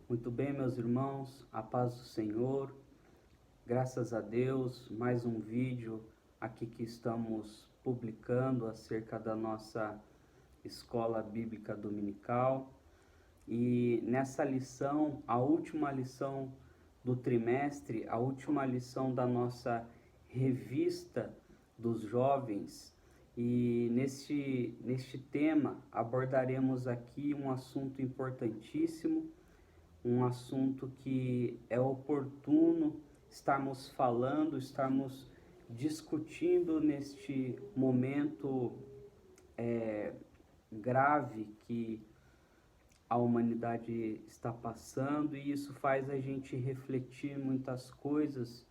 Muito bem, meus irmãos, a paz do Senhor, graças a Deus, mais um vídeo aqui que estamos publicando acerca da nossa escola bíblica dominical. E nessa lição, a última lição do trimestre, a última lição da nossa revista dos jovens, e neste tema abordaremos aqui um assunto importantíssimo, um assunto que é oportuno estarmos falando, estarmos discutindo neste momento grave que a humanidade está passando, e isso faz a gente refletir muitas coisas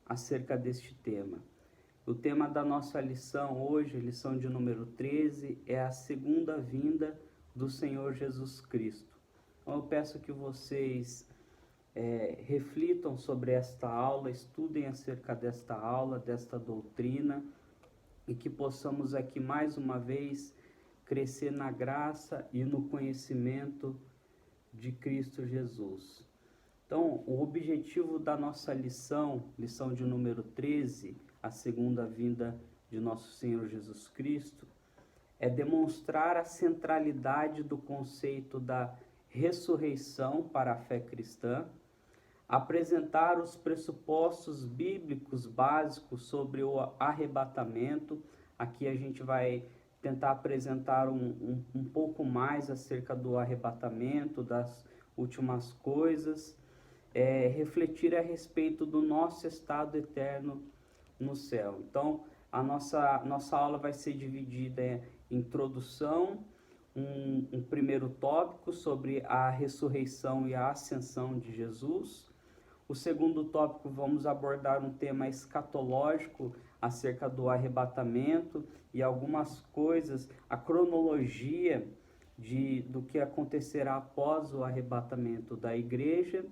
acerca deste tema. O tema da nossa lição hoje, lição de número 13, é a segunda vinda do Senhor Jesus Cristo. Então eu peço que vocês reflitam sobre esta aula, estudem acerca desta aula, desta doutrina, e que possamos aqui mais uma vez crescer na graça e no conhecimento de Cristo Jesus. Então, o objetivo da nossa lição de número 13, a segunda vinda de nosso Senhor Jesus Cristo, é demonstrar a centralidade do conceito da ressurreição para a fé cristã, apresentar os pressupostos bíblicos básicos sobre o arrebatamento. Aqui a gente vai tentar apresentar um pouco mais acerca do arrebatamento, das últimas coisas, refletir a respeito do nosso estado eterno no céu. Então, a nossa aula vai ser dividida em introdução, um primeiro tópico sobre a ressurreição e a ascensão de Jesus. O segundo tópico, vamos abordar um tema escatológico acerca do arrebatamento e algumas coisas, a cronologia do que acontecerá após o arrebatamento da igreja.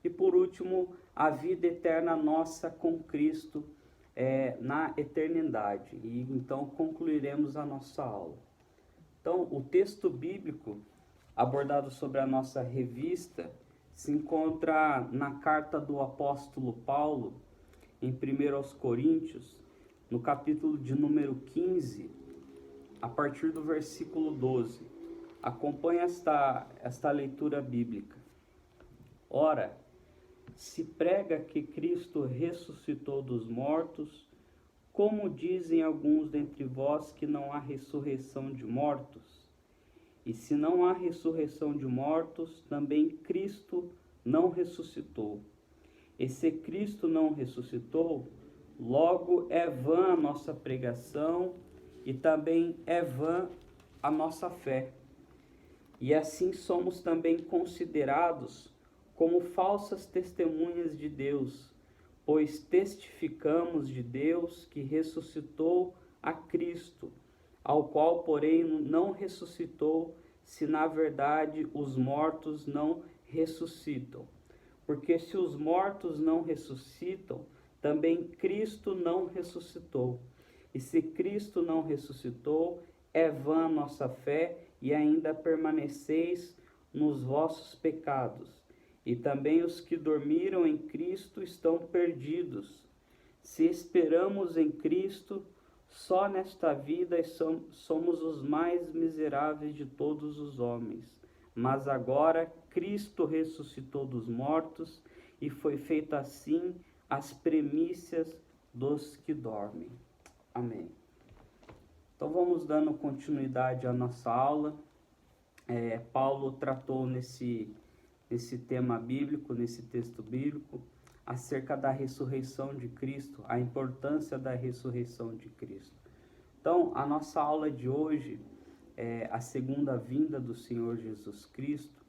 E por último, a vida eterna nossa com Cristo na eternidade. E então concluiremos a nossa aula. Então, o texto bíblico abordado sobre a nossa revista se encontra na carta do apóstolo Paulo, em 1 Coríntios, no capítulo de número 15, a partir do versículo 12. Acompanhe esta leitura bíblica. Ora, se prega que Cristo ressuscitou dos mortos, como dizem alguns dentre vós que não há ressurreição de mortos? E se não há ressurreição de mortos, também Cristo não ressuscitou. E se Cristo não ressuscitou, logo é vã a nossa pregação e também é vã a nossa fé. E assim somos também considerados como falsas testemunhas de Deus, pois testificamos de Deus que ressuscitou a Cristo, ao qual, porém, não ressuscitou, se na verdade os mortos não ressuscitam. Porque se os mortos não ressuscitam, também Cristo não ressuscitou. E se Cristo não ressuscitou, é vã a nossa fé e ainda permaneceis nos vossos pecados. E também os que dormiram em Cristo estão perdidos. Se esperamos em Cristo, só nesta vida somos os mais miseráveis de todos os homens. Mas agora Cristo ressuscitou dos mortos e foi feito assim as primícias dos que dormem. Amém. Então vamos dando continuidade à nossa aula. Paulo tratou nesse tema bíblico, nesse texto bíblico, acerca da ressurreição de Cristo, a importância da ressurreição de Cristo. Então, a nossa aula de hoje, a segunda vinda do Senhor Jesus Cristo,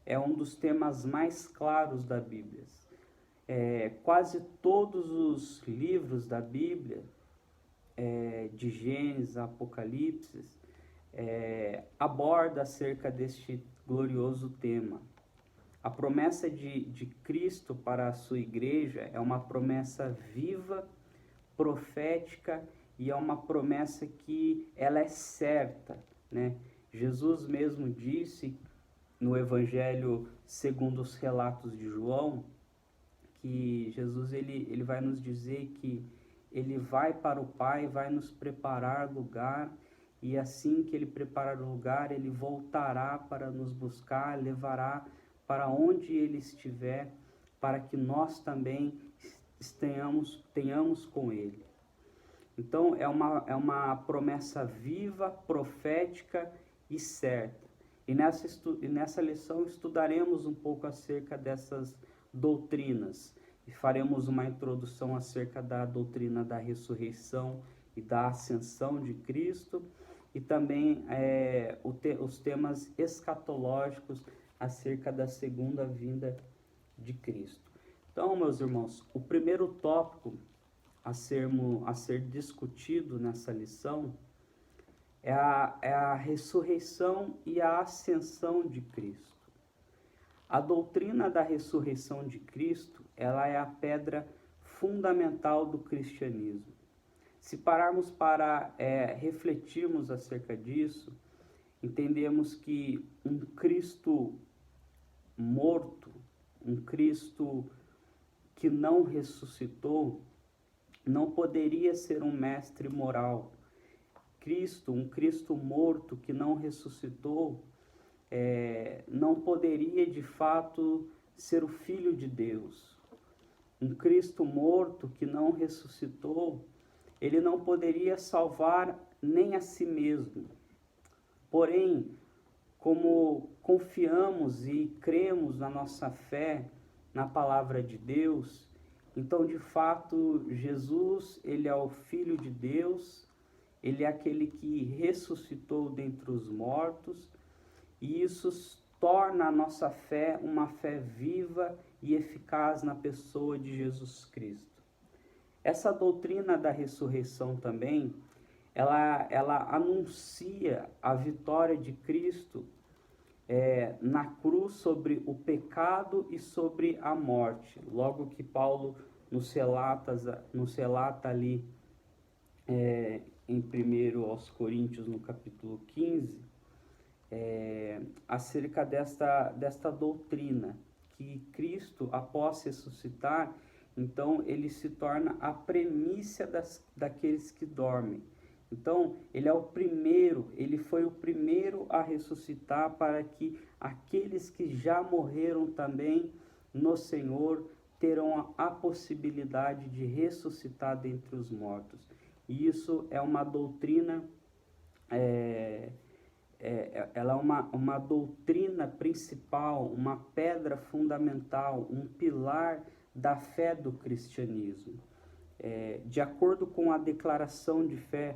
é um dos temas mais claros da Bíblia. Quase todos os livros da Bíblia, de Gênesis, Apocalipse, aborda acerca deste glorioso tema. A promessa de Cristo para a sua igreja é uma promessa viva, profética, e é uma promessa que ela é certa, né? Jesus mesmo disse no Evangelho segundo os relatos de João, que Jesus ele vai nos dizer que ele vai para o Pai, vai nos preparar lugar, e assim que ele preparar o lugar, ele voltará para nos buscar, levará para onde ele estiver, para que nós também tenhamos com ele. Então é uma promessa viva, profética e certa. E nessa lição estudaremos um pouco acerca dessas doutrinas e faremos uma introdução acerca da doutrina da ressurreição e da ascensão de Cristo, e também os temas escatológicos acerca da segunda vinda de Cristo. Então, meus irmãos, o primeiro tópico a ser discutido nessa lição é a ressurreição e a ascensão de Cristo. A doutrina da ressurreição de Cristo, ela é a pedra fundamental do cristianismo. Se pararmos para refletirmos acerca disso, entendemos que um Cristo morto, um Cristo que não ressuscitou, não poderia ser um mestre moral. Um Cristo morto que não ressuscitou, não poderia de fato ser o Filho de Deus. Um Cristo morto que não ressuscitou, ele não poderia salvar nem a si mesmo. Porém, como confiamos e cremos na nossa fé, na palavra de Deus, então de fato Jesus, ele é o Filho de Deus, ele é aquele que ressuscitou dentre os mortos, e isso torna a nossa fé uma fé viva e eficaz na pessoa de Jesus Cristo. Essa doutrina da ressurreição também, ela anuncia a vitória de Cristo na cruz sobre o pecado e sobre a morte. Logo que Paulo nos relata ali em 1 aos Coríntios, no capítulo 15, acerca desta doutrina, que Cristo, após ressuscitar, então ele se torna a premissa daqueles que dormem. Então, ele foi o primeiro a ressuscitar, para que aqueles que já morreram também no Senhor terão a possibilidade de ressuscitar dentre os mortos. E isso é uma doutrina, ela é uma doutrina principal, uma pedra fundamental, um pilar da fé do cristianismo. De acordo com a declaração de fé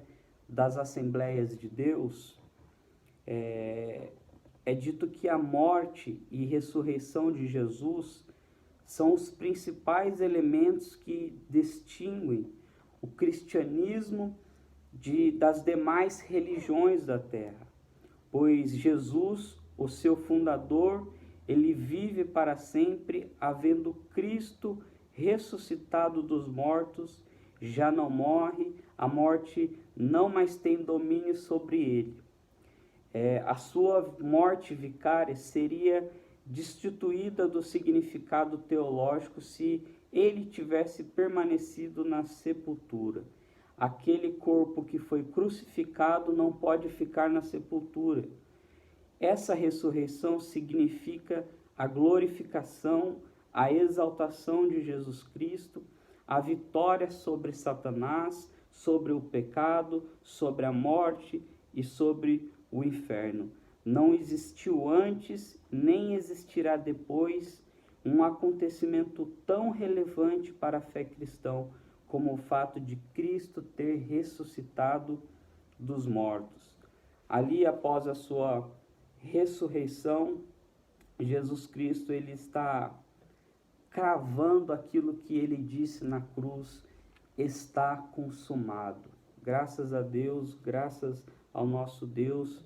das Assembleias de Deus, é dito que a morte e ressurreição de Jesus são os principais elementos que distinguem o cristianismo das demais religiões da terra, pois Jesus, o seu fundador, ele vive para sempre, havendo Cristo ressuscitado dos mortos, já não morre, a morte não mais tem domínio sobre ele. A sua morte vicária seria destituída do significado teológico se ele tivesse permanecido na sepultura. Aquele corpo que foi crucificado não pode ficar na sepultura. Essa ressurreição significa a glorificação, a exaltação de Jesus Cristo, a vitória sobre Satanás, sobre o pecado, sobre a morte e sobre o inferno. Não existiu antes, nem existirá depois, um acontecimento tão relevante para a fé cristã como o fato de Cristo ter ressuscitado dos mortos. Ali, após a sua ressurreição, Jesus Cristo ele está cravando aquilo que ele disse na cruz: está consumado. Graças a Deus, graças ao nosso Deus,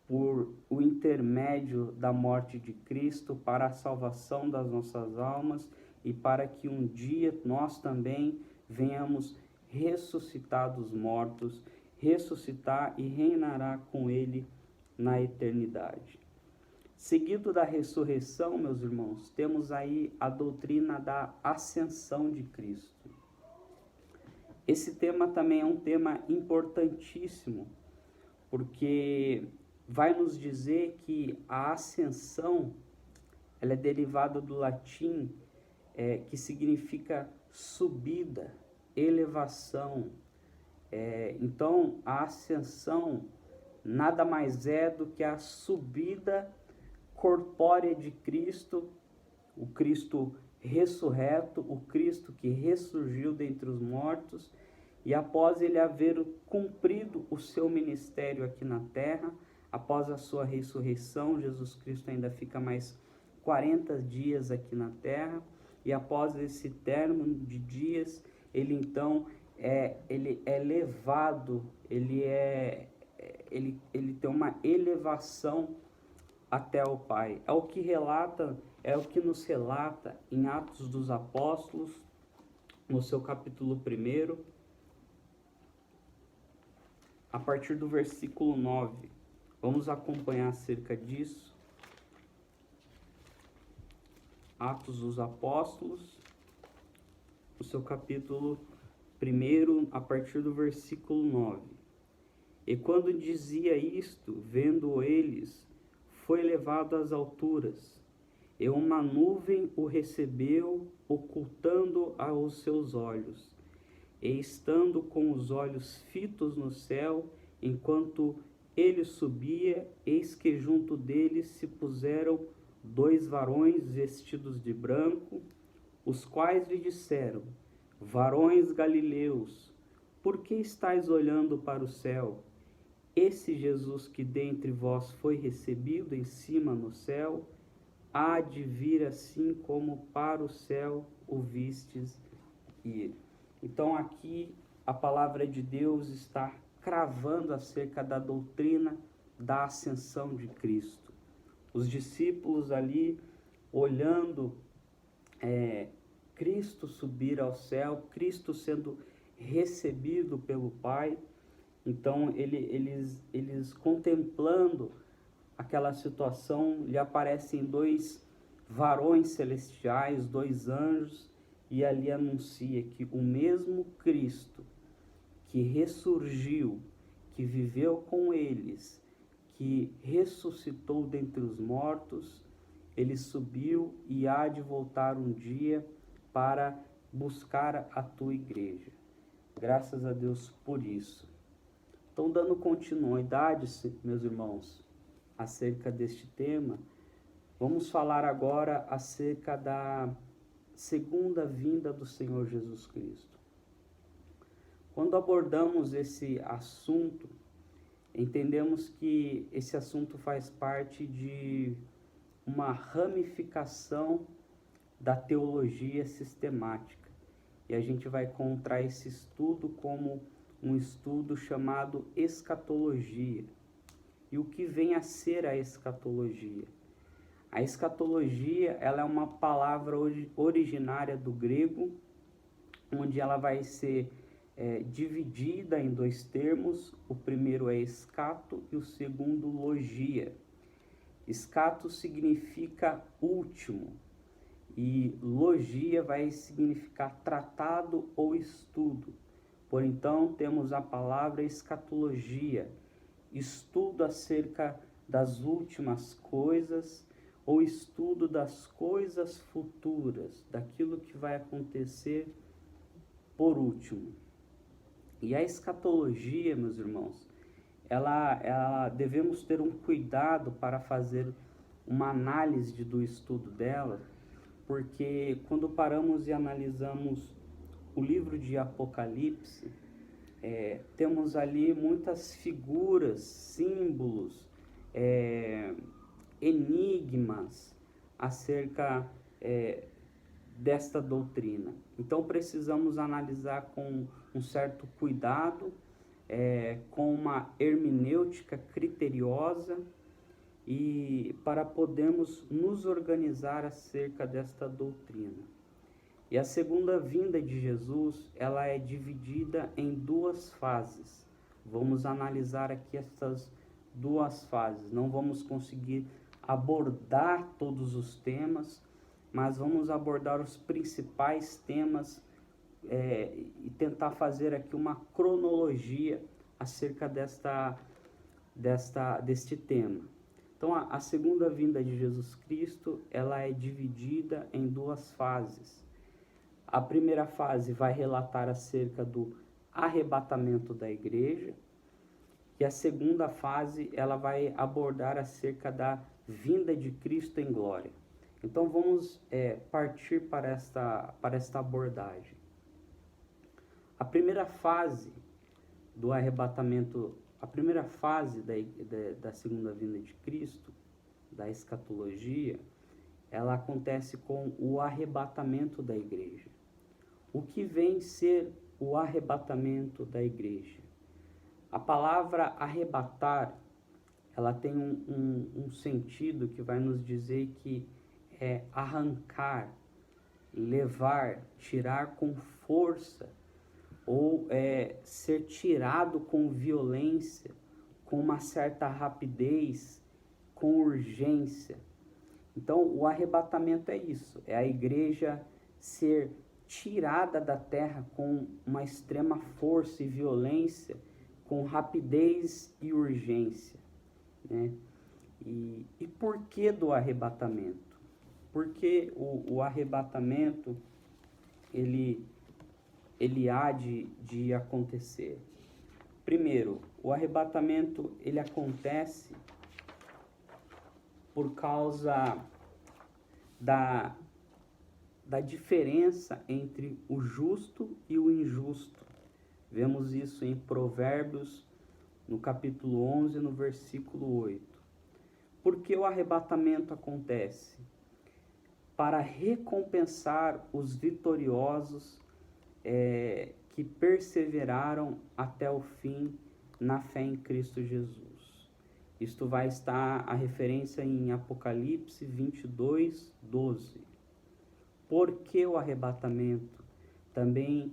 por o intermédio da morte de Cristo, para a salvação das nossas almas e para que um dia nós também venhamos ressuscitar dos mortos, ressuscitar e reinará com ele na eternidade. Seguido da ressurreição, meus irmãos, temos aí a doutrina da ascensão de Cristo. Esse tema também é um tema importantíssimo, porque vai nos dizer que a ascensão, ela é derivada do latim, que significa subida, elevação. Então, a ascensão nada mais é do que a subida corpórea de Cristo, o Cristo ressurreto, o Cristo que ressurgiu dentre os mortos, e após ele haver cumprido o seu ministério aqui na terra, após a sua ressurreição, Jesus Cristo ainda fica mais 40 dias aqui na terra, e após esse término de dias, ele então ele é levado, ele tem uma elevação até o Pai. É o que nos relata em Atos dos Apóstolos, no seu capítulo 1, a partir do versículo 9. Vamos acompanhar acerca disso. Atos dos Apóstolos, no seu capítulo 1, a partir do versículo 9. E quando dizia isto, vendo eles, foi levado às alturas, e uma nuvem o recebeu, ocultando aos seus olhos. E estando com os olhos fitos no céu, enquanto ele subia, eis que junto dele se puseram 2 varões vestidos de branco, os quais lhe disseram: varões galileus, por que estáis olhando para o céu? Esse Jesus que dentre vós foi recebido em cima no céu, há de vir assim como para o céu o vistes ir. Então aqui a palavra de Deus está cravando acerca da doutrina da ascensão de Cristo. Os discípulos ali olhando Cristo subir ao céu, Cristo sendo recebido pelo Pai. Então, eles contemplando aquela situação, lhe aparecem 2 varões celestiais, 2 anjos, e ali anuncia que o mesmo Cristo que ressurgiu, que viveu com eles, que ressuscitou dentre os mortos, ele subiu e há de voltar um dia para buscar a tua igreja. Graças a Deus por isso. Então, dando continuidade, meus irmãos, acerca deste tema, vamos falar agora acerca da segunda vinda do Senhor Jesus Cristo. Quando abordamos esse assunto, entendemos que esse assunto faz parte de uma ramificação da teologia sistemática. E a gente vai encontrar esse estudo como um estudo chamado escatologia. E o que vem a ser a escatologia? A escatologia, ela é uma palavra originária do grego, onde ela vai ser dividida em 2 termos. O primeiro é escato e o segundo logia. Escato significa último e logia vai significar tratado ou estudo. Por então temos a palavra escatologia, estudo acerca das últimas coisas ou estudo das coisas futuras, daquilo que vai acontecer por último. E a escatologia, meus irmãos, ela devemos ter um cuidado para fazer uma análise do estudo dela, porque quando paramos e analisamos o livro de Apocalipse, temos ali muitas figuras, símbolos, enigmas acerca desta doutrina. Então precisamos analisar com um certo cuidado, com uma hermenêutica criteriosa, e para podermos nos organizar acerca desta doutrina. E a segunda vinda de Jesus, ela é dividida em 2 fases. Vamos analisar aqui essas 2 fases. Não vamos conseguir abordar todos os temas, mas vamos abordar os principais temas e tentar fazer aqui uma cronologia acerca deste tema. Então, a segunda vinda de Jesus Cristo, ela é dividida em duas fases. A primeira fase vai relatar acerca do arrebatamento da igreja, e a segunda fase, ela vai abordar acerca da vinda de Cristo em glória. Então, vamos partir para esta abordagem. A primeira fase do arrebatamento, a primeira fase da segunda vinda de Cristo, da escatologia, ela acontece com o arrebatamento da igreja. O que vem ser o arrebatamento da igreja? A palavra arrebatar, ela tem um sentido que vai nos dizer que é arrancar, levar, tirar com força, ou ser tirado com violência, com uma certa rapidez, com urgência. Então, o arrebatamento é isso, é a igreja ser tirada da terra com uma extrema força e violência, com rapidez e urgência, né? E por que do arrebatamento? Porque o arrebatamento, ele há de acontecer. Primeiro, o arrebatamento, ele acontece por causa da diferença entre o justo e o injusto. Vemos isso em Provérbios, no capítulo 11, no versículo 8. Por que o arrebatamento acontece? Para recompensar os vitoriosos que perseveraram até o fim na fé em Cristo Jesus. Isto vai estar a referência em Apocalipse 22, 12. Por que o arrebatamento? Também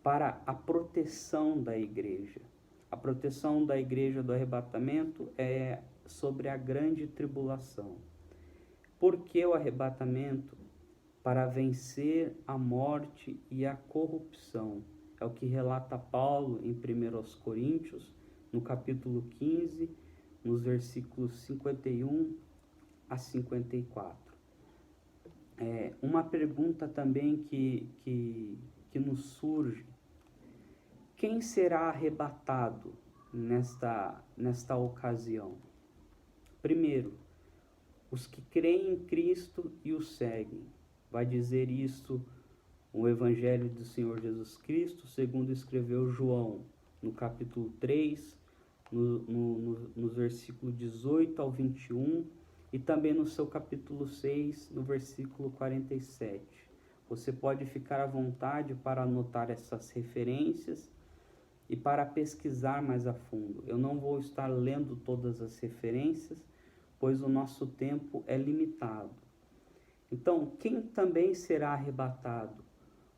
para a proteção da igreja. A proteção da igreja do arrebatamento é sobre a grande tribulação. Por que o arrebatamento? Para vencer a morte e a corrupção. É o que relata Paulo em 1 Coríntios, no capítulo 15, nos versículos 51 a 54. Uma pergunta também que nos surge: quem será arrebatado nesta ocasião? Primeiro, os que creem em Cristo e o seguem. Vai dizer isso o Evangelho do Senhor Jesus Cristo, segundo escreveu João, no capítulo 3, nos versículos 18 ao 21, e também no seu capítulo 6, no versículo 47. Você pode ficar à vontade para anotar essas referências e para pesquisar mais a fundo. Eu não vou estar lendo todas as referências, pois o nosso tempo é limitado. Então, quem também será arrebatado?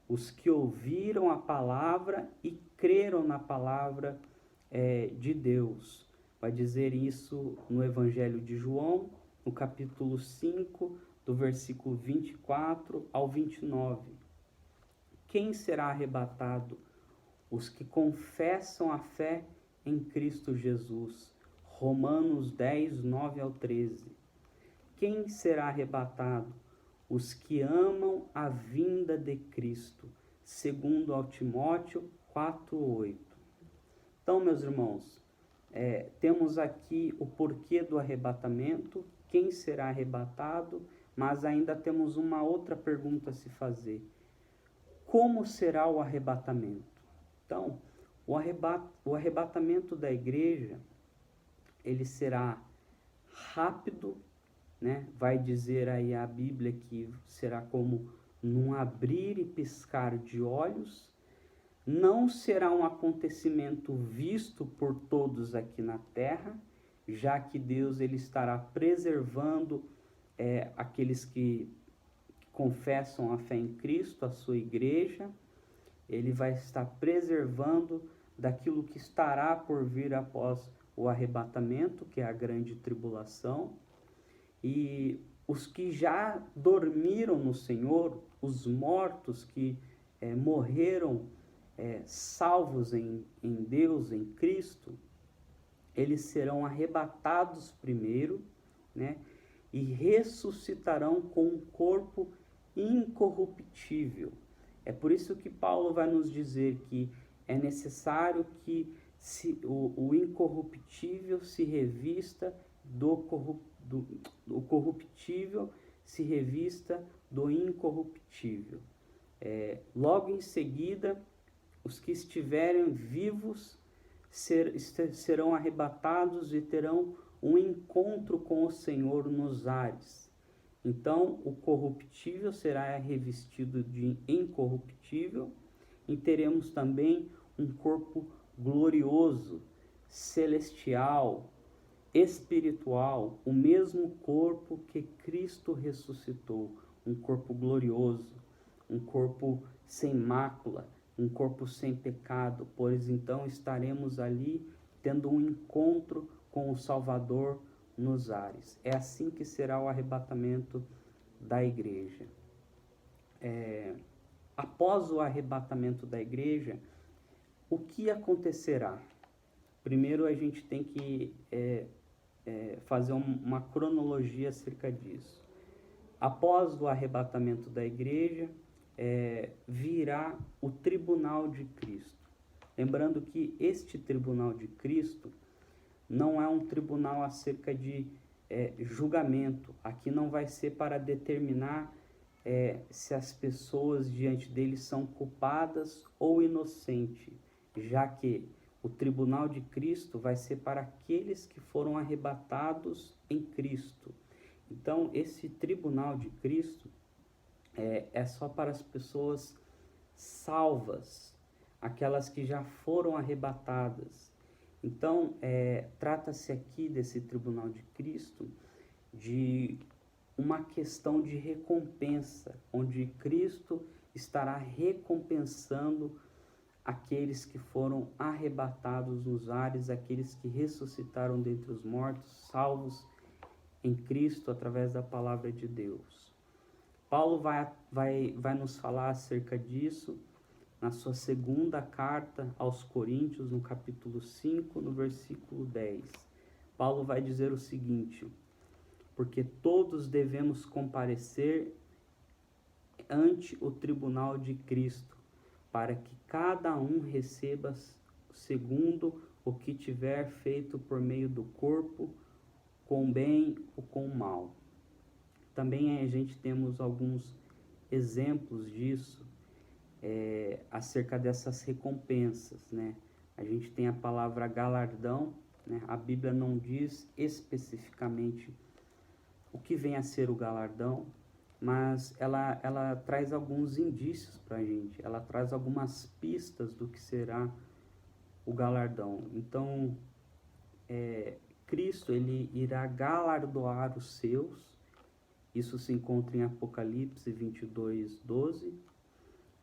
Os que ouviram a palavra e creram na palavra de Deus. Vai dizer isso no Evangelho de João, no capítulo 5, do versículo 24 ao 29. Quem será arrebatado? Os que confessam a fé em Cristo Jesus. Romanos 10, 9 ao 13. Quem será arrebatado? Os que amam a vinda de Cristo, segundo ao Timóteo 4:8. Então, meus irmãos, temos aqui o porquê do arrebatamento, quem será arrebatado, mas ainda temos uma outra pergunta a se fazer: como será o arrebatamento? Então, o arrebatamento da igreja, ele será rápido, né? Vai dizer aí a Bíblia que será como num abrir e piscar de olhos. Não será um acontecimento visto por todos aqui na terra, já que Deus ele estará preservando aqueles que confessam a fé em Cristo, a sua igreja. Ele vai estar preservando daquilo que estará por vir após o arrebatamento, que é a grande tribulação. E os que já dormiram no Senhor, os mortos que morreram salvos em Deus, em Cristo, eles serão arrebatados primeiro, né? E ressuscitarão com um corpo incorruptível. É por isso que Paulo vai nos dizer que é necessário que o incorruptível se revista o corruptível se revista do incorruptível. Logo em seguida, os que estiverem vivos serão arrebatados e terão um encontro com o Senhor nos ares. Então, o corruptível será revestido de incorruptível e teremos também um corpo glorioso, celestial, espiritual, o mesmo corpo que Cristo ressuscitou, um corpo glorioso, um corpo sem mácula, um corpo sem pecado, pois então estaremos ali tendo um encontro com o Salvador nos ares. É assim que será o arrebatamento da igreja. Após o arrebatamento da igreja, o que acontecerá? Primeiro a gente tem que fazer uma cronologia acerca disso. Após o arrebatamento da igreja, virá o tribunal de Cristo. Lembrando que este tribunal de Cristo não é um tribunal acerca de julgamento. Aqui não vai ser para determinar se as pessoas diante dele são culpadas ou inocentes, já que o tribunal de Cristo vai ser para aqueles que foram arrebatados em Cristo. Então, esse tribunal de Cristo é só para as pessoas salvas, aquelas que já foram arrebatadas. Então, trata-se aqui desse tribunal de Cristo de uma questão de recompensa, onde Cristo estará recompensando aqueles que foram arrebatados nos ares, aqueles que ressuscitaram dentre os mortos, salvos em Cristo através da palavra de Deus. Paulo vai nos falar acerca disso na sua segunda carta aos Coríntios, no capítulo 5, no versículo 10. Paulo vai dizer o seguinte: porque todos devemos comparecer ante o tribunal de Cristo, para que cada um receba segundo o que tiver feito por meio do corpo, com bem ou com mal. Também a gente temos alguns exemplos disso, acerca dessas recompensas, né? A gente tem a palavra galardão, né? A Bíblia não diz especificamente o que vem a ser o galardão, mas ela traz alguns indícios para a gente, ela traz algumas pistas do que será o galardão. Então, Cristo, ele irá galardoar os seus. Isso se encontra em Apocalipse 22, 12,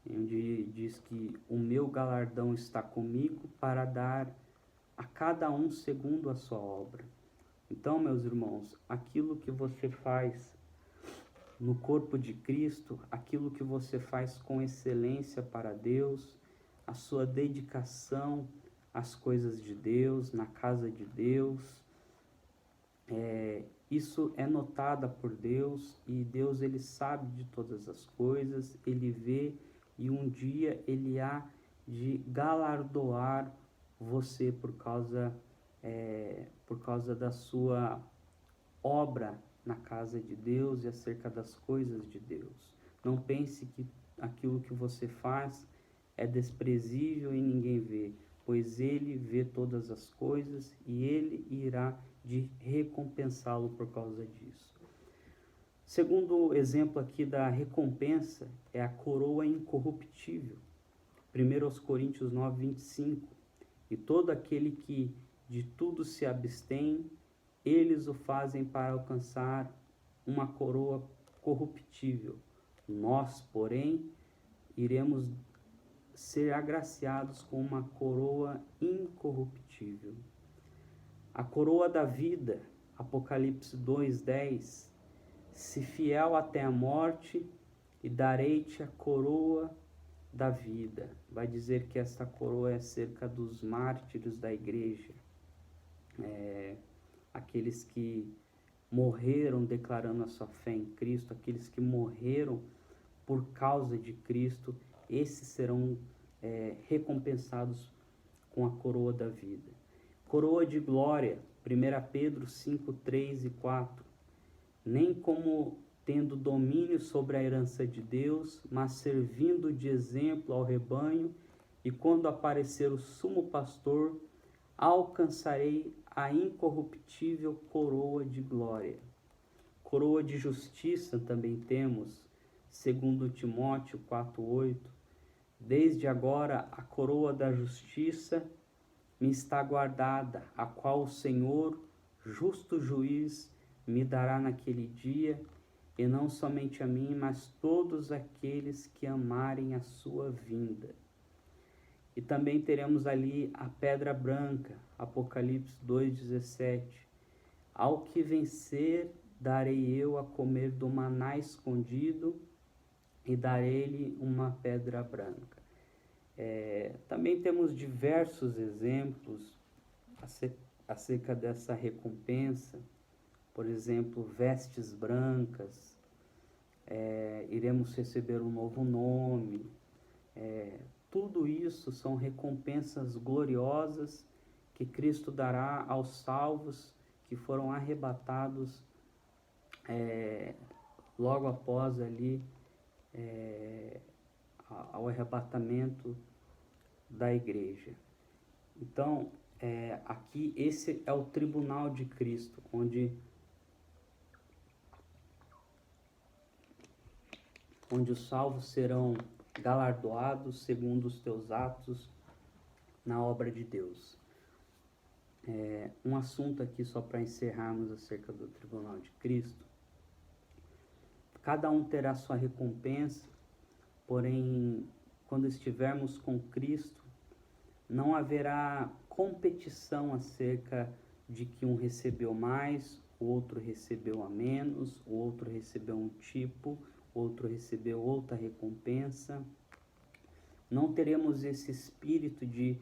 onde diz que o meu galardão está comigo para dar a cada um segundo a sua obra. Então, meus irmãos, aquilo que você faz no corpo de Cristo, aquilo que você faz com excelência para Deus, a sua dedicação às coisas de Deus, na casa de Deus, isso é notada por Deus, e Deus, ele sabe de todas as coisas, ele vê, e um dia ele há de galardoar você por causa da sua obra na casa de Deus e acerca das coisas de Deus. Não pense que aquilo que você faz é desprezível e ninguém vê, pois ele vê todas as coisas e ele irá de recompensá-lo por causa disso. Segundo exemplo aqui da recompensa é a coroa incorruptível. 1 Coríntios 9, 25. E todo aquele que de tudo se abstém, eles o fazem para alcançar uma coroa corruptível. Nós, porém, iremos ser agraciados com uma coroa incorruptível. A coroa da vida, Apocalipse 2:10, se fiel até a morte, e darei-te a coroa da vida. Vai dizer que essa coroa é acerca dos mártires da igreja, aqueles que morreram declarando a sua fé em Cristo, aqueles que morreram por causa de Cristo, esses serão recompensados com a coroa da vida. Coroa de glória, 1 Pedro 5, 3 e 4. Nem como tendo domínio sobre a herança de Deus, mas servindo de exemplo ao rebanho, e quando aparecer o sumo pastor, alcançarei a incorruptível coroa de glória. Coroa de justiça também temos, segundo Timóteo 4:8. Desde agora a coroa da justiça me está guardada, a qual o Senhor, justo juiz, me dará naquele dia, e não somente a mim, mas todos aqueles que amarem a sua vinda. E também teremos ali a pedra branca, Apocalipse 2,17. Ao que vencer, darei eu a comer do maná escondido, e darei-lhe uma pedra branca. Também temos diversos exemplos acerca dessa recompensa. Por exemplo, vestes brancas, iremos receber um novo nome. Tudo isso são recompensas gloriosas que Cristo dará aos salvos que foram arrebatados logo após ali ao arrebatamento da igreja. Então, aqui esse é o tribunal de Cristo, onde os salvos serão galardoados segundo os teus atos na obra de Deus. Um assunto aqui só para encerrarmos acerca do tribunal de Cristo. Cada um terá sua recompensa, porém, quando estivermos com Cristo, não haverá competição acerca de que um recebeu mais, o outro recebeu a menos, o outro recebeu um tipo, outro recebeu outra recompensa. Não teremos esse espírito de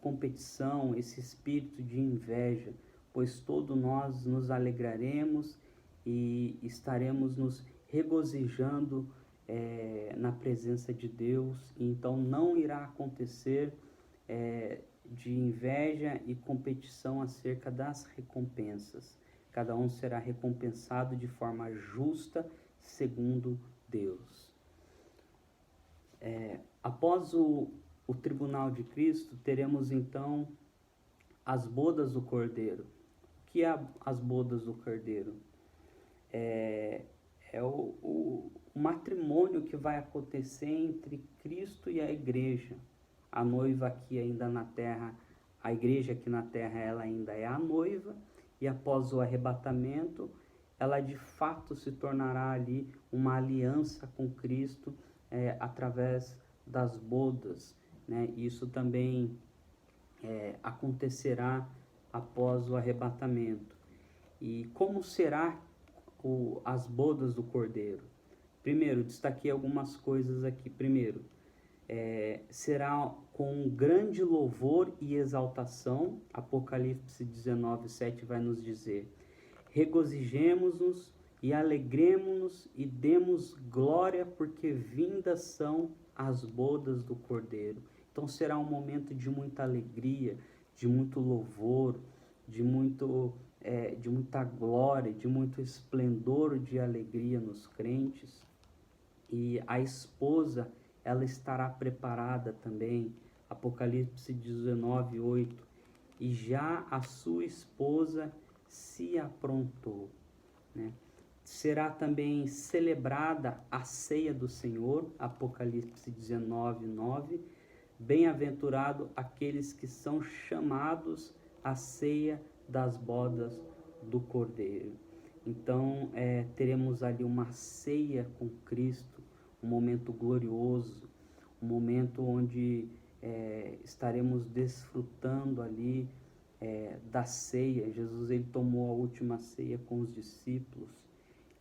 competição, esse espírito de inveja, pois todos nós nos alegraremos e estaremos nos regozijando na presença de Deus. Então não irá acontecer de inveja e competição acerca das recompensas. Cada um será recompensado de forma justa, segundo Deus. Após o tribunal de Cristo, teremos então as bodas do Cordeiro. O que é as bodas do Cordeiro? É o matrimônio que vai acontecer entre Cristo e a igreja. A noiva aqui ainda na terra, a igreja aqui na terra, ela ainda é a noiva, e após o arrebatamento, ela de fato se tornará ali uma aliança com Cristo através das bodas, né? Isso também acontecerá após o arrebatamento. E como será as bodas do Cordeiro? Primeiro, destaquei algumas coisas aqui. Primeiro, será com grande louvor e exaltação. Apocalipse 19:7 vai nos dizer: regozijemo-nos e alegremo-nos e demos glória, porque vindas são as bodas do Cordeiro. Então será um momento de muita alegria, de muito louvor, de muita glória, de muito esplendor de alegria nos crentes. E a esposa, ela estará preparada também. Apocalipse 19:8. E já a sua esposa se aprontou, né? Será também celebrada a ceia do Senhor. Apocalipse 19:9. Bem-aventurado aqueles que são chamados à ceia das bodas do Cordeiro. Então, teremos ali uma ceia com Cristo, um momento glorioso, um momento onde estaremos desfrutando ali da ceia. Jesus, ele tomou a última ceia com os discípulos,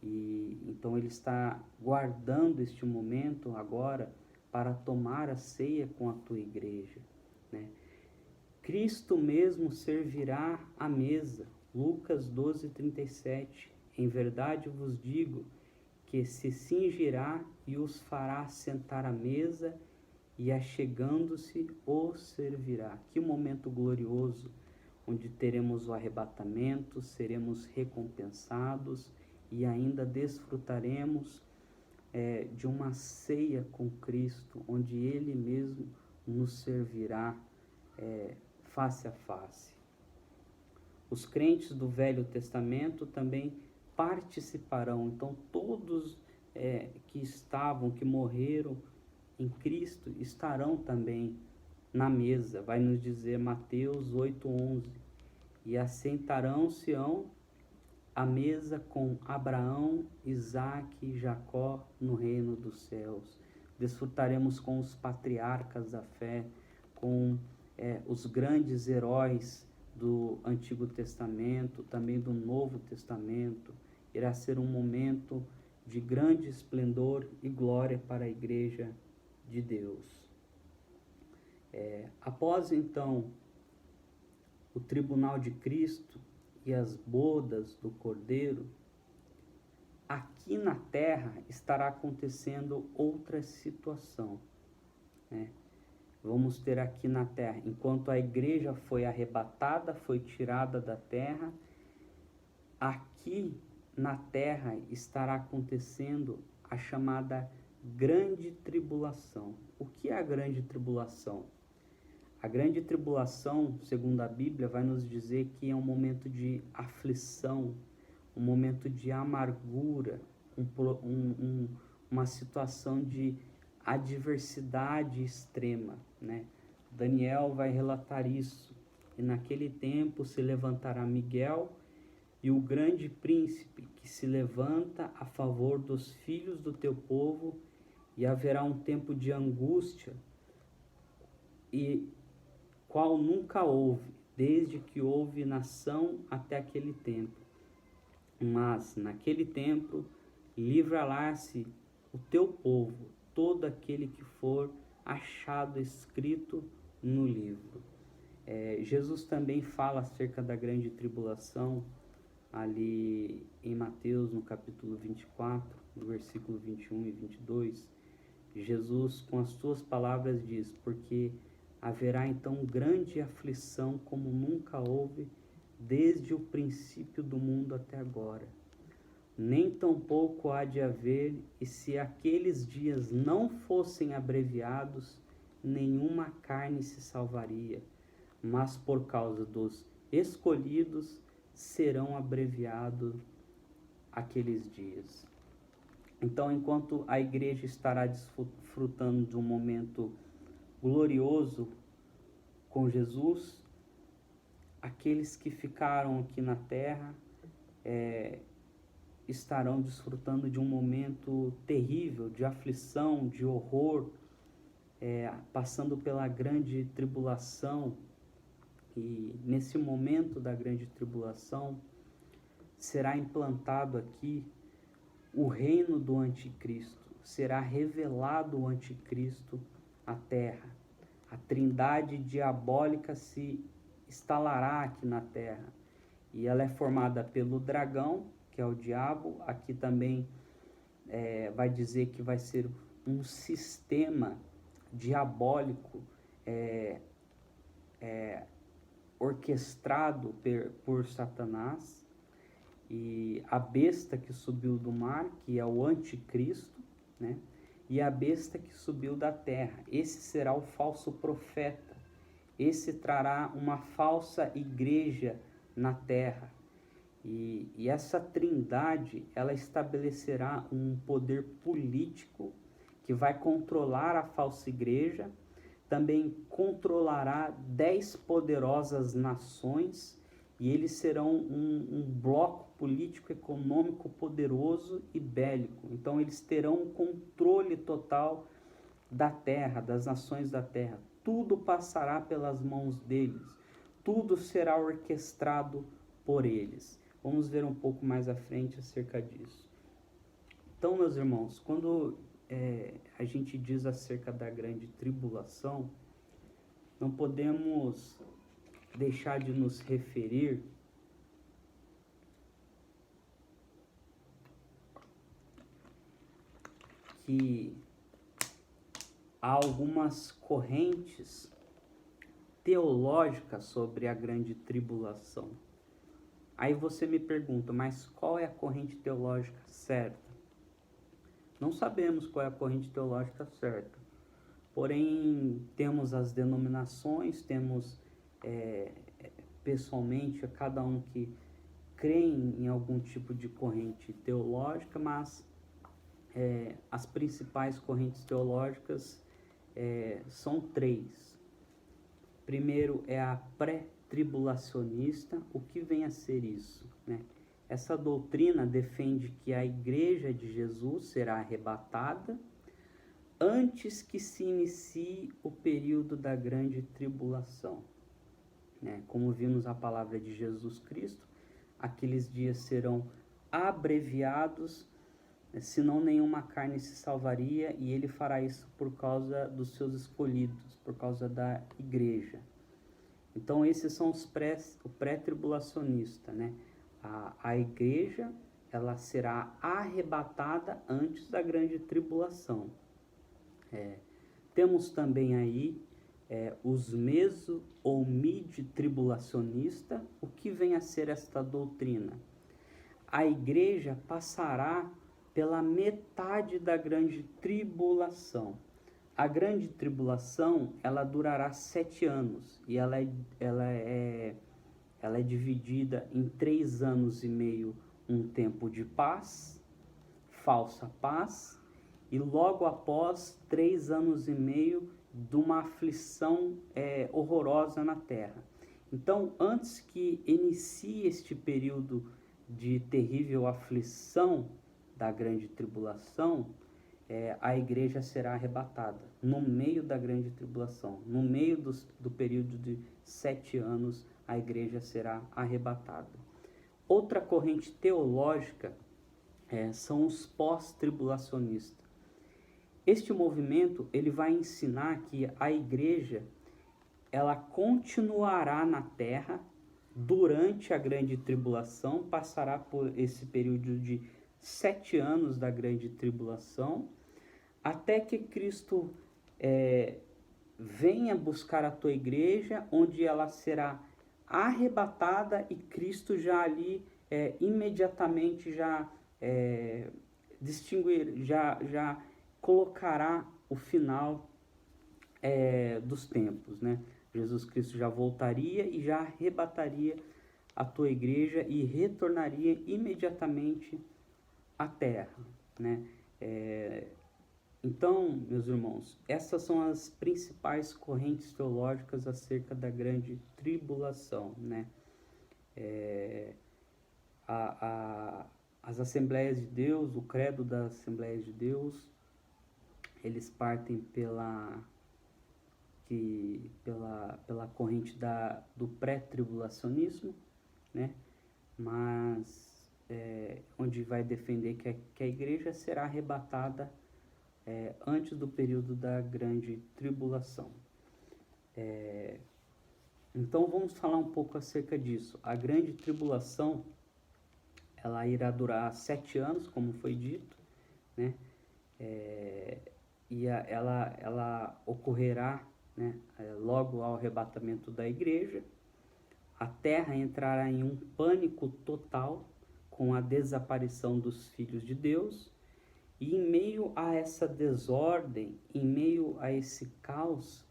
E então ele está guardando este momento agora para tomar a ceia com a tua igreja, né? Cristo mesmo servirá a mesa. Lucas 12:37. Em verdade vos digo que se cingirá e os fará sentar à mesa, e achegando-se os servirá. Que momento glorioso, onde teremos o arrebatamento, seremos recompensados e ainda desfrutaremos de uma ceia com Cristo, onde Ele mesmo nos servirá face a face. Os crentes do Velho Testamento também participarão. Então todos que morreram em Cristo estarão também na mesa. Vai nos dizer Mateus 8:11. E assentarão-se-ão à mesa com Abraão, Isaque e Jacó no reino dos céus. Desfrutaremos com os patriarcas da fé, com os grandes heróis do Antigo Testamento, também do Novo Testamento. Irá ser um momento de grande esplendor e glória para a igreja de Deus. Após então o tribunal de Cristo e as bodas do Cordeiro, aqui na terra estará acontecendo outra situação, né? Vamos ter aqui na terra, enquanto a igreja foi arrebatada, foi tirada da terra, aqui na terra estará acontecendo a chamada grande tribulação. O que é a grande tribulação? A grande tribulação, segundo a Bíblia, vai nos dizer que é um momento de aflição, um momento de amargura, uma situação de adversidade extrema, né? Daniel vai relatar isso. E naquele tempo se levantará Miguel e o grande príncipe que se levanta a favor dos filhos do teu povo, e haverá um tempo de angústia, e qual nunca houve, desde que houve nação até aquele tempo. Mas naquele tempo livrará-se o teu povo, todo aquele que for achado escrito no livro. Jesus também fala acerca da grande tribulação, ali em Mateus, no capítulo 24, no versículo 21 e 22, Jesus, com as suas palavras, diz: porque haverá então grande aflição como nunca houve desde o princípio do mundo até agora. Nem tampouco há de haver, e se aqueles dias não fossem abreviados, nenhuma carne se salvaria, mas por causa dos escolhidos serão abreviados aqueles dias. Então, enquanto a igreja estará desfrutando de um momento glorioso com Jesus, aqueles que ficaram aqui na terra estarão desfrutando de um momento terrível, de aflição, de horror, passando pela grande tribulação. E nesse momento da grande tribulação será implantado aqui o reino do anticristo, será revelado o anticristo à terra. A trindade diabólica se instalará aqui na terra, e ela é formada pelo dragão, que é o diabo. Aqui também vai dizer que vai ser um sistema diabólico orquestrado por Satanás, e a besta que subiu do mar, que é o anticristo, né? E a besta que subiu da terra, esse será o falso profeta, esse trará uma falsa igreja na terra, e essa trindade, ela estabelecerá um poder político que vai controlar a falsa igreja, também controlará 10 poderosas nações, e eles serão um bloco político econômico poderoso e bélico. Então eles terão um controle total da terra, das nações da terra. Tudo passará pelas mãos deles, tudo será orquestrado por eles. Vamos ver um pouco mais à frente acerca disso. Então, meus irmãos, quando a gente diz acerca da grande tribulação, não podemos deixar de nos referir que há algumas correntes teológicas sobre a grande tribulação. Aí você me pergunta, mas qual é a corrente teológica certa? Não sabemos qual é a corrente teológica certa. Porém, temos as denominações, temos pessoalmente cada um que crê em algum tipo de corrente teológica, mas as principais correntes teológicas são três. Primeiro é a pré-tribulacionista. O que vem a ser isso, né? Essa doutrina defende que a igreja de Jesus será arrebatada antes que se inicie o período da grande tribulação, né? Como vimos a palavra de Jesus Cristo, aqueles dias serão abreviados, senão nenhuma carne se salvaria, e ele fará isso por causa dos seus escolhidos, por causa da igreja. Então esses são o pré-tribulacionista, né? A igreja, ela será arrebatada antes da grande tribulação. Temos também aí os meso ou mid-tribulacionista. O que vem a ser esta doutrina? A igreja passará pela metade da grande tribulação. A grande tribulação, ela durará 7 anos e ela é dividida em 3 anos e meio, um tempo de paz, falsa paz, e logo após 3 anos e meio de uma aflição horrorosa na terra. Então, antes que inicie este período de terrível aflição da grande tribulação, a igreja será arrebatada no meio da grande tribulação. No meio do período de 7 anos, a igreja será arrebatada. Outra corrente teológica são os pós-tribulacionistas. Este movimento, ele vai ensinar que a igreja, ela continuará na terra durante a grande tribulação, passará por esse período de 7 anos da grande tribulação, até que Cristo venha buscar a tua igreja, onde ela será arrebatada e Cristo já ali imediatamente já já colocará o final dos tempos, né? Jesus Cristo já voltaria e já arrebataria a tua igreja e retornaria imediatamente à terra, né? Então, meus irmãos, essas são as principais correntes teológicas acerca da grande tribulação, né? As Assembleias de Deus, o credo das Assembleias de Deus, eles partem pela corrente do pré-tribulacionismo, né? Mas onde vai defender que a igreja será arrebatada antes do período da grande tribulação. Então vamos falar um pouco acerca disso. A grande tribulação, ela irá durar 7 anos, como foi dito, né? E ela ocorrerá, né, logo ao arrebatamento da igreja. A terra entrará em um pânico total com a desaparição dos filhos de Deus, e em meio a essa desordem, em meio a esse caos,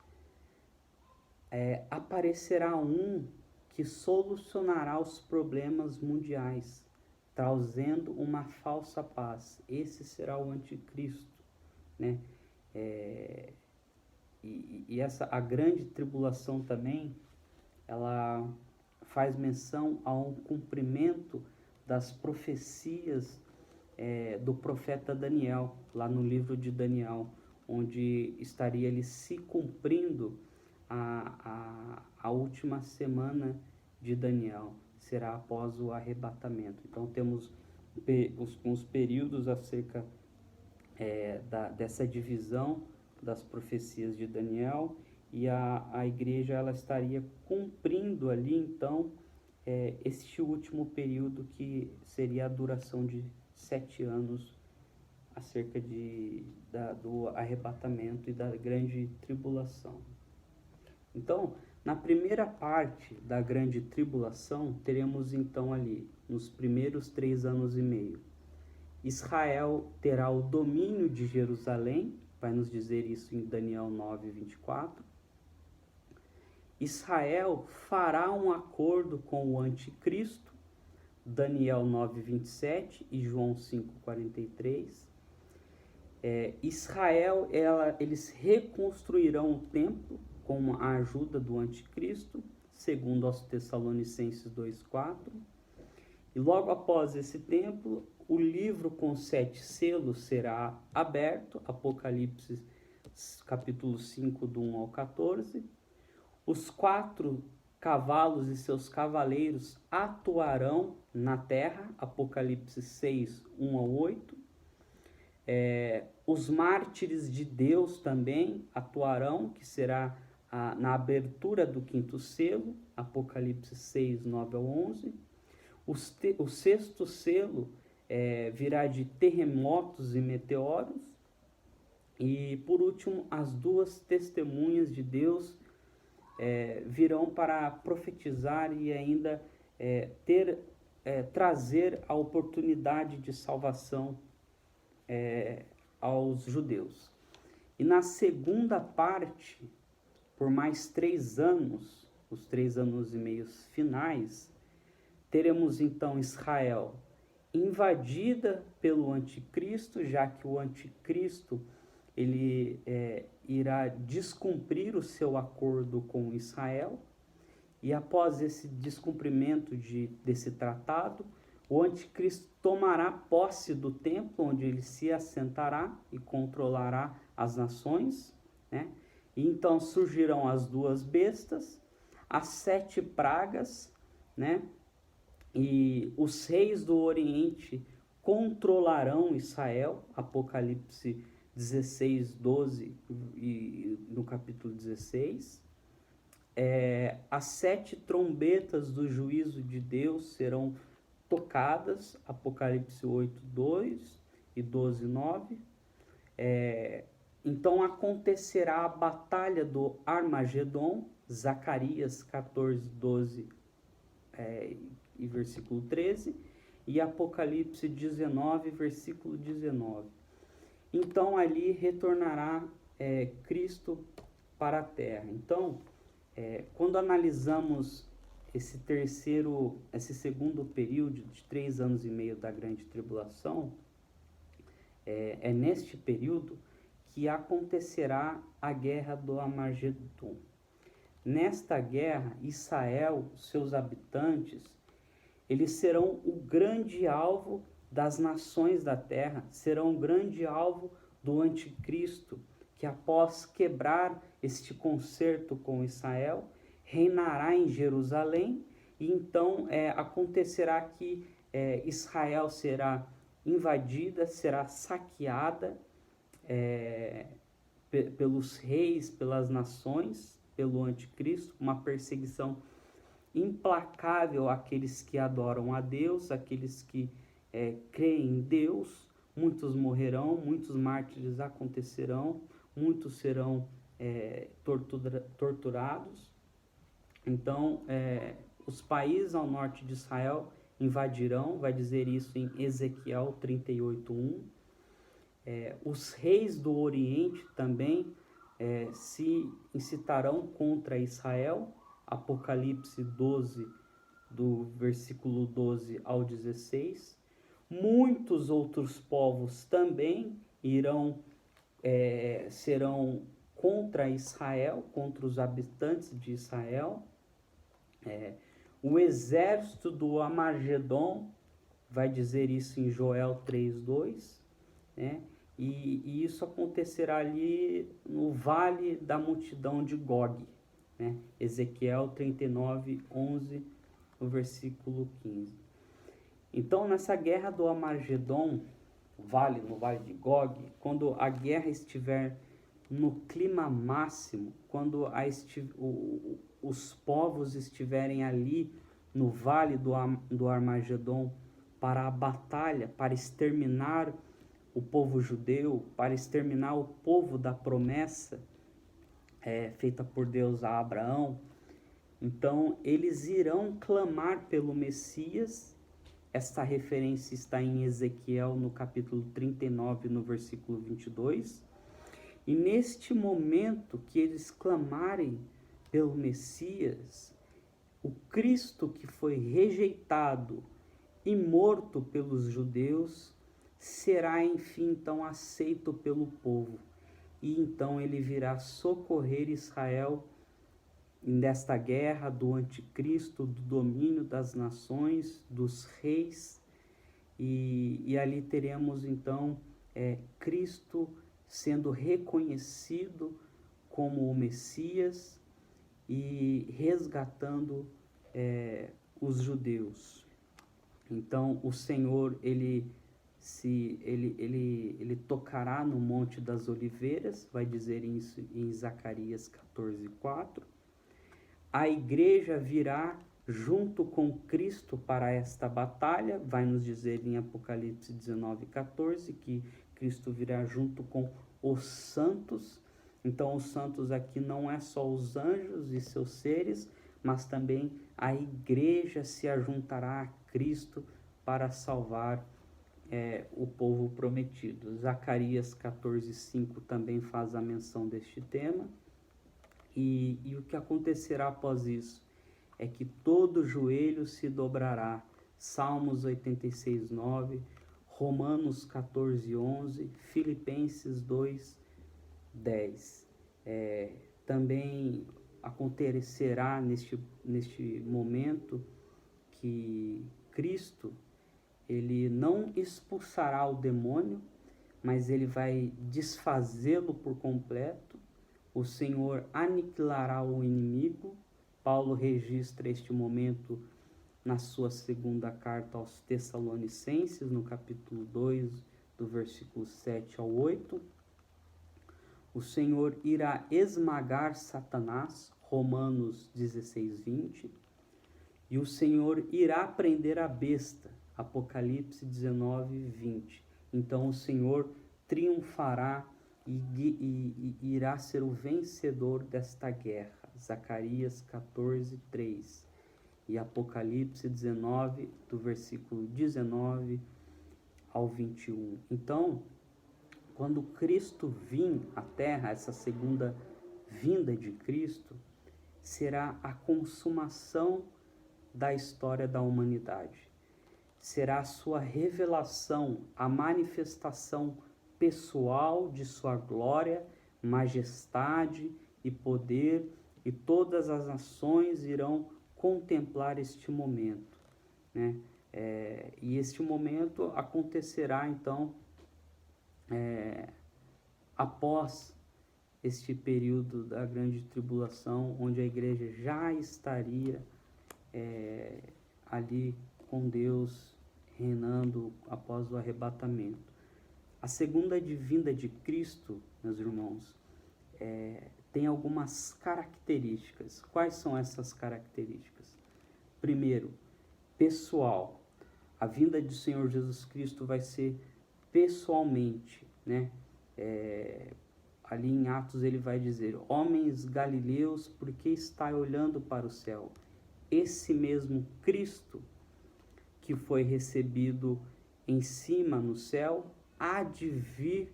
aparecerá um que solucionará os problemas mundiais, trazendo uma falsa paz. Esse será o anticristo, né? A grande tribulação também, ela faz menção a um cumprimento das profecias do profeta Daniel, lá no livro de Daniel, onde estaria ele se cumprindo a última semana de Daniel, será após o arrebatamento. Então temos com os períodos acerca dessa divisão das profecias de Daniel, e a igreja ela estaria cumprindo ali então este último período, que seria a duração de 7 anos acerca do arrebatamento e da grande tribulação. Então, na primeira parte da grande tribulação, teremos então ali, nos primeiros 3 anos e meio, Israel terá o domínio de Jerusalém, vai nos dizer isso em Daniel 9, 24. Israel fará um acordo com o anticristo, Daniel 9, 27 e João 5, 43. Israel, eles reconstruirão o templo com a ajuda do anticristo, segundo aos Tessalonicenses 2,4. E logo após esse templo, o livro com 7 selos será aberto, Apocalipse capítulo 5, do 1 ao 14. Os 4 cavalos e seus cavaleiros atuarão na terra, Apocalipse 6, 1 ao 8. Os mártires de Deus também atuarão, que será na abertura do 5º selo, Apocalipse 6, 9 ao 11. O 6º selo virá de terremotos e meteoros. E, por último, as 2 testemunhas de Deus virão para profetizar e ainda trazer a oportunidade de salvação aos judeus. E na segunda parte, por mais 3 anos, os 3 anos e meio finais, teremos então Israel invadida pelo anticristo, já que o anticristo ele irá descumprir o seu acordo com Israel, e após esse descumprimento desse tratado, o anticristo tomará posse do templo, onde ele se assentará e controlará as nações, né? E então surgirão as 2 bestas, as 7 pragas, né? E os reis do Oriente controlarão Israel, Apocalipse 16, 12 e no capítulo 16. As 7 trombetas do juízo de Deus serão tocadas, Apocalipse 8, 2 e 12, 9. Então acontecerá a batalha do Armagedon, Zacarias 14, 12 e versículo 13, e Apocalipse 19, versículo 19. Então ali retornará Cristo para a terra. Então, quando analisamos esse segundo período de 3 anos e meio da grande tribulação, é neste período que acontecerá a guerra do Armagedon. Nesta guerra, Israel, seus habitantes, eles serão o grande alvo das nações da terra, serão o grande alvo do anticristo, que após quebrar este concerto com Israel, reinará em Jerusalém, e então acontecerá que Israel será invadida, será saqueada pelos reis, pelas nações, pelo anticristo, uma perseguição implacável àqueles que adoram a Deus, àqueles que creem em Deus. Muitos morrerão, muitos mártires acontecerão, muitos serão torturados. Então, os países ao norte de Israel invadirão, vai dizer isso em Ezequiel 38:1. Os reis do Oriente também se incitarão contra Israel, Apocalipse 12, do versículo 12 ao 16. Muitos outros povos também serão contra Israel, contra os habitantes de Israel. O exército do Armagedon vai dizer isso em Joel 3:2, né? E isso acontecerá ali no vale da multidão de Gog, né? Ezequiel 39:11, no versículo 15. Então, nessa guerra do Armagedon, no Vale de Gog, quando a guerra estiver no clima máximo, quando os povos estiverem ali no Vale do Armagedon para a batalha, para exterminar o povo judeu, para exterminar o povo da promessa feita por Deus a Abraão, então eles irão clamar pelo Messias. Esta referência está em Ezequiel, no capítulo 39, no versículo 22. E neste momento que eles clamarem pelo Messias, o Cristo que foi rejeitado e morto pelos judeus, será enfim então aceito pelo povo. E então ele virá socorrer Israel nesta guerra do anticristo, do domínio das nações, dos reis, e ali teremos então Cristo sendo reconhecido como o Messias e resgatando os judeus. Então o Senhor ele tocará no Monte das Oliveiras, vai dizer isso em Zacarias 14:4. A igreja virá junto com Cristo para esta batalha, vai nos dizer em Apocalipse 19:14 que Cristo virá junto com os santos. Então os santos aqui não é só os anjos e seus seres, mas também a igreja se ajuntará a Cristo para salvar o povo prometido. Zacarias 14:5 também faz a menção deste tema. E o que acontecerá após isso é que todo joelho se dobrará. Salmos 86:9, Romanos 14:11, Filipenses 2:10. Também acontecerá neste momento que Cristo ele não expulsará o demônio, mas ele vai desfazê-lo por completo. O Senhor aniquilará o inimigo. Paulo registra este momento na sua segunda carta aos Tessalonicenses, no capítulo 2, do versículo 7 ao 8. O Senhor irá esmagar Satanás, Romanos 16:20. E o Senhor irá prender a besta, Apocalipse 19:20. Então o Senhor triunfará e irá ser o vencedor desta guerra. Zacarias 14:3 e Apocalipse 19, do versículo 19 ao 21. Então, quando Cristo vir à terra, essa segunda vinda de Cristo, será a consumação da história da humanidade. Será a sua revelação, a manifestação pessoal de sua glória, majestade e poder, e todas as nações irão contemplar este momento, né? E este momento acontecerá então após este período da grande tribulação, onde a igreja já estaria ali com Deus reinando após o arrebatamento. A segunda vinda de Cristo, meus irmãos, tem algumas características. Quais são essas características? Primeiro, pessoal. A vinda do Senhor Jesus Cristo vai ser pessoalmente, né? Ali em Atos ele vai dizer: homens galileus, por que estáis olhando para o céu? Esse mesmo Cristo que foi recebido em cima no céu, há de vir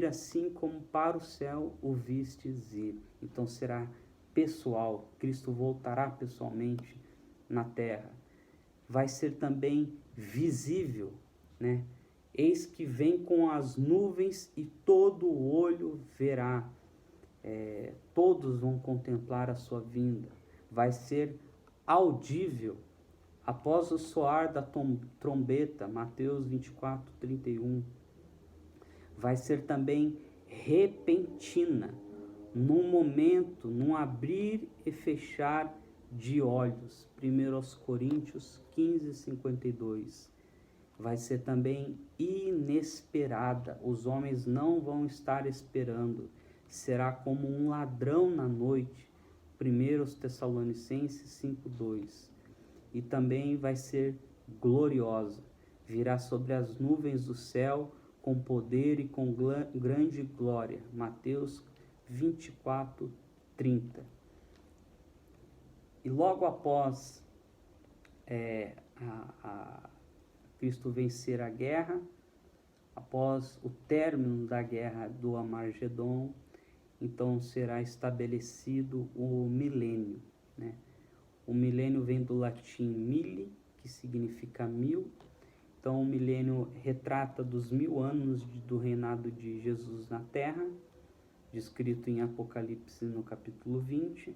assim como para o céu o vistes ir. Então será pessoal, Cristo voltará pessoalmente na terra. Vai ser também visível, né? Eis que vem com as nuvens e todo olho verá. Todos vão contemplar a sua vinda. Vai ser audível após o soar da trombeta, Mateus 24:31. Vai ser também repentina, num momento, num abrir e fechar de olhos. 1 Coríntios 15, 52. Vai ser também inesperada. Os homens não vão estar esperando. Será como um ladrão na noite. 1 Tessalonicenses 5:2. E também vai ser gloriosa. Virá sobre as nuvens do céu com poder e com grande glória. Mateus 24:30. E logo após Cristo vencer a guerra, após o término da guerra do Armagedon, então será estabelecido o milênio, né? O milênio vem do latim mille, que significa 1000. Então o milênio retrata dos 1000 anos do reinado de Jesus na terra, descrito em Apocalipse no capítulo 20,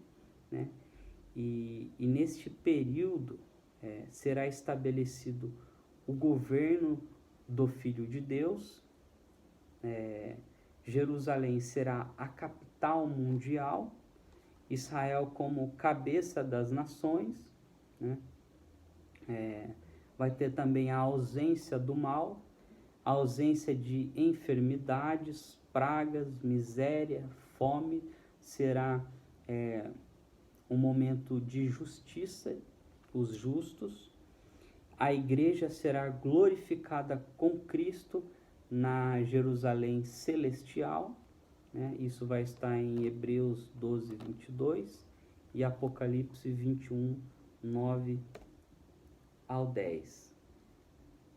né? E neste período será estabelecido o governo do Filho de Deus. Jerusalém será a capital mundial, Israel como cabeça das nações, né? Vai ter também a ausência do mal, a ausência de enfermidades, pragas, miséria, fome. Será um momento de justiça, os justos. A igreja será glorificada com Cristo na Jerusalém celestial, né? Isso vai estar em Hebreus 12, 22 e Apocalipse 21, 9 ao 10.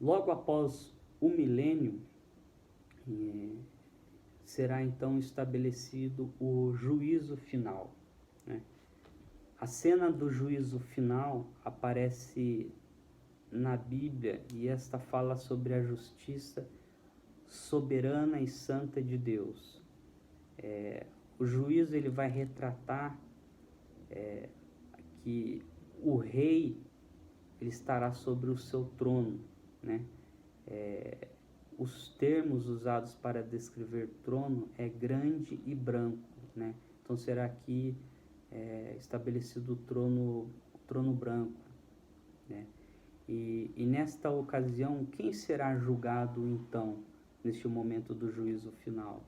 Logo após o milênio, será então estabelecido o juízo final, né? A cena do juízo final aparece na Bíblia e esta fala sobre a justiça soberana e santa de Deus. O juízo ele vai retratar que o rei ele estará sobre o seu trono, né? Os termos usados para descrever trono é grande e branco, né? Então será aqui estabelecido o trono branco, né? E nesta ocasião, quem será julgado então, neste momento do juízo final?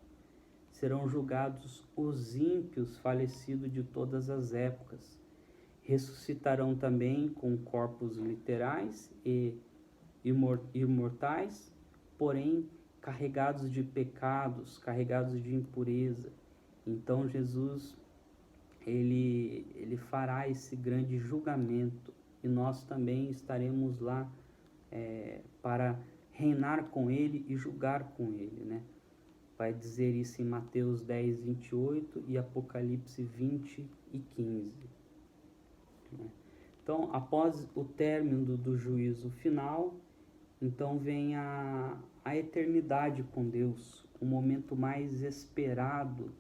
Serão julgados os ímpios falecidos de todas as épocas. Ressuscitarão também com corpos literais e imortais, porém carregados de pecados, carregados de impureza. Então Jesus ele fará esse grande julgamento e nós também estaremos lá para reinar com ele e julgar com ele, né? Vai dizer isso em Mateus 10, 28 e Apocalipse 20 e 15. Então, após o término do juízo final, então vem a eternidade com Deus, o momento mais esperado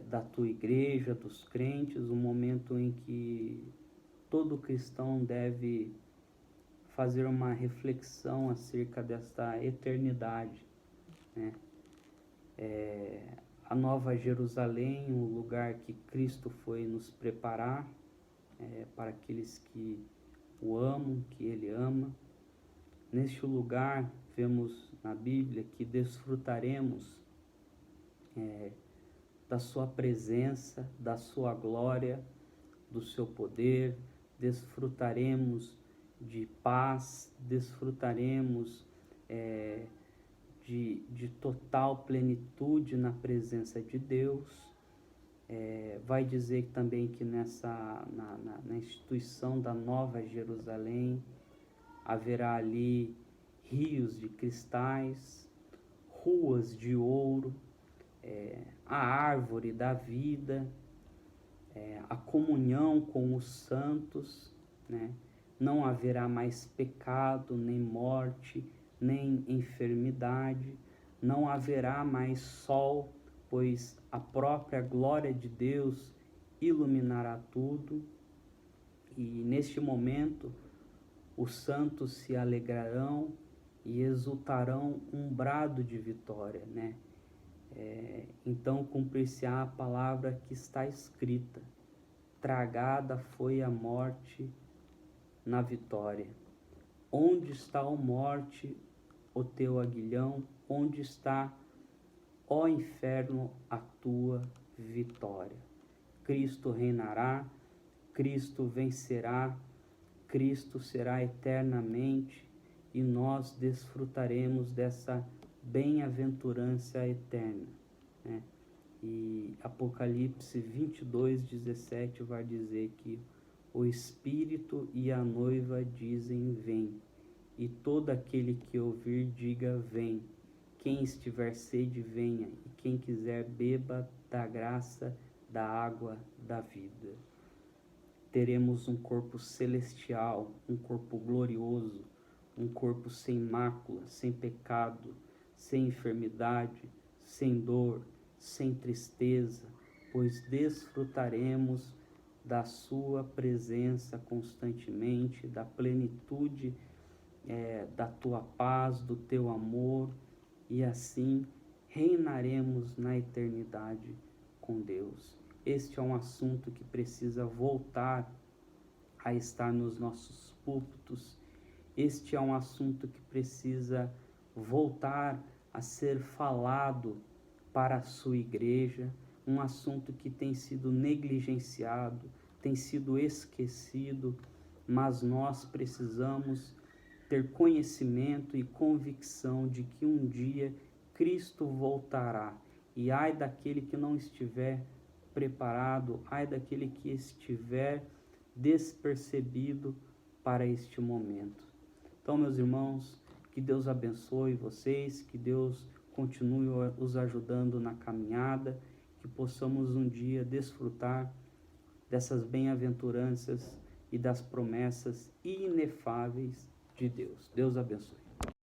da tua igreja, dos crentes, o momento em que todo cristão deve fazer uma reflexão acerca desta eternidade, né? A Nova Jerusalém, o lugar que Cristo foi nos preparar para aqueles que o amam, que Ele ama. Neste lugar, vemos na Bíblia que desfrutaremos da sua presença, da sua glória, do seu poder, desfrutaremos de paz, desfrutaremos de total plenitude na presença de Deus. Vai dizer também que na instituição da Nova Jerusalém haverá ali rios de cristais, ruas de ouro, a árvore da vida, a comunhão com os santos, né? Não haverá mais pecado, nem morte, nem enfermidade, não haverá mais sol, pois a própria glória de Deus iluminará tudo. E neste momento os santos se alegrarão e exultarão um brado de vitória, né? Então cumprir-se-á a palavra que está escrita: tragada foi a morte na vitória. Onde está, ó morte, o teu aguilhão? Onde está, ó inferno, a tua vitória? Cristo reinará, Cristo vencerá, Cristo será eternamente, e nós desfrutaremos dessa bem-aventurança eterna, né? E Apocalipse 22:17 vai dizer que o Espírito e a noiva dizem: vem. E todo aquele que ouvir, diga: vem. Quem estiver sede, venha. E quem quiser, beba da graça da água da vida. Teremos um corpo celestial, um corpo glorioso, um corpo sem mácula, sem pecado, sem enfermidade, sem dor, sem tristeza, pois desfrutaremos da sua presença constantemente, da plenitude da tua paz, do teu amor, e assim reinaremos na eternidade com Deus. Este é um assunto que precisa voltar a estar nos nossos púlpitos. Este é um assunto que precisa voltar a ser falado para a sua igreja, um assunto que tem sido negligenciado, tem sido esquecido, mas nós precisamos ter conhecimento e convicção de que um dia Cristo voltará. E ai daquele que não estiver preparado, ai daquele que estiver despercebido para este momento. Então, meus irmãos, que Deus abençoe vocês, que Deus continue os ajudando na caminhada, que possamos um dia desfrutar dessas bem-aventuranças e das promessas inefáveis de Deus. Deus abençoe.